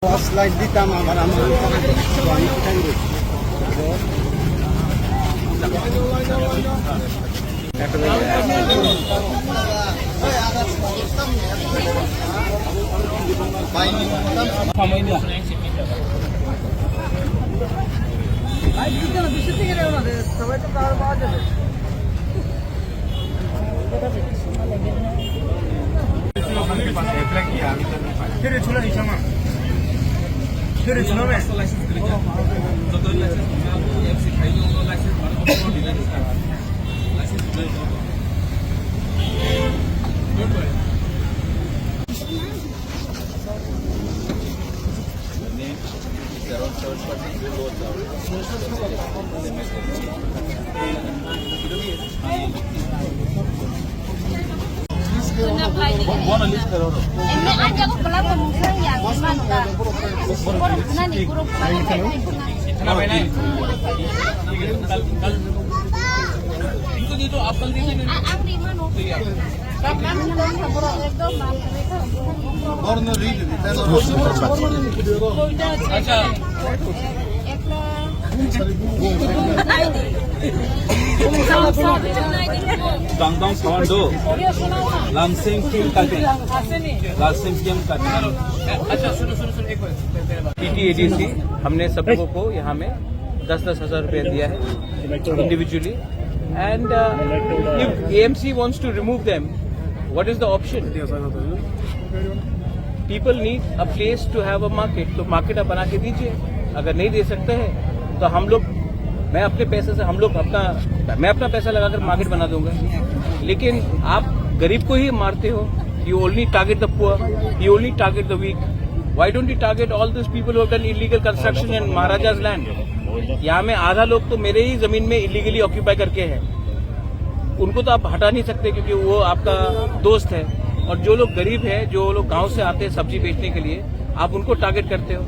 Slide dito para तो आप कल दीजिए अच्छा Dangdang Sawando, Lansing Kim करते हैं, Lansing Kim करते हैं। अच्छा सुनो एक बार। PTADC हमने सब लोगों को यहाँ में 10-10 हज़ार रुपया दिया है individually and if AMC wants to remove them, what is the option? People need a place to have a market, तो मार्केट आप बना के दीजिए। अगर नहीं दे सकते हैं तो हम लोग मैं अपने पैसे से मैं अपना पैसा लगाकर मार्केट बना दूंगा। लेकिन आप गरीब को ही मारते हो। You only target the poor, you only target the weak. Why don't you target all those people who have done illegal construction in Maharaja's land? यहाँ में आधा लोग तो मेरे ही जमीन में इलीगली ऑक्यूपाई करके हैं। उनको तो आप हटा नहीं सकते क्योंकि वो आपका दोस्त है। और जो लोग गरीब हैं, जो लोग गांव से आते हैं सब्जी बेचने के लिए, आप उनको टारगेट करते हो।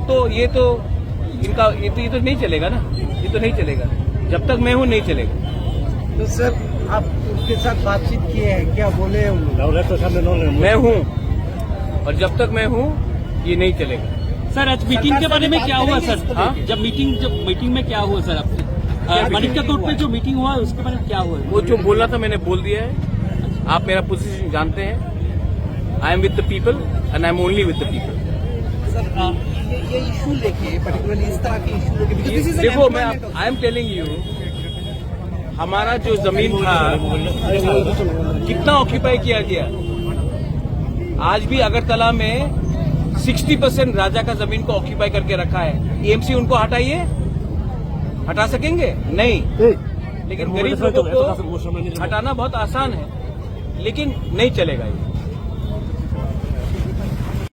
तो ये तो नहीं चलेगा ना, ये तो नहीं चलेगा। जब तक मैं हूँ नहीं चलेगा। तो सर आप उनके साथ बातचीत किए हैं, क्या बोले हैं? मैं हूँ और जब तक मैं हूँ ये नहीं चलेगा। सर आज मीटिंग के बारे में क्या हुआ सर? जब मीटिंग में क्या हुआ सर? आपसे मानिका कोर्ट में जो मीटिंग हुआ उसके बारे में क्या हुआ? वो जो बोलना था मैंने बोल दिया है। आप मेरा पोजीशन जानते हैं। I am with the people and I am only with the people. ये इशू लेके पर्टिकुलरली इस तरह के इशू लेके देखो आई एम टेलिंग यू, हमारा जो जमीन था कितना ऑक्यूपाई किया गया। आज भी अगरतला में 60% राजा का जमीन को ऑक्यूपाई करके रखा है। एएमसी उनको हटा सकेंगे? नहीं। लेकिन गरीब लोगों को हटाना बहुत आसान है, लेकिन नहीं चलेगा ये।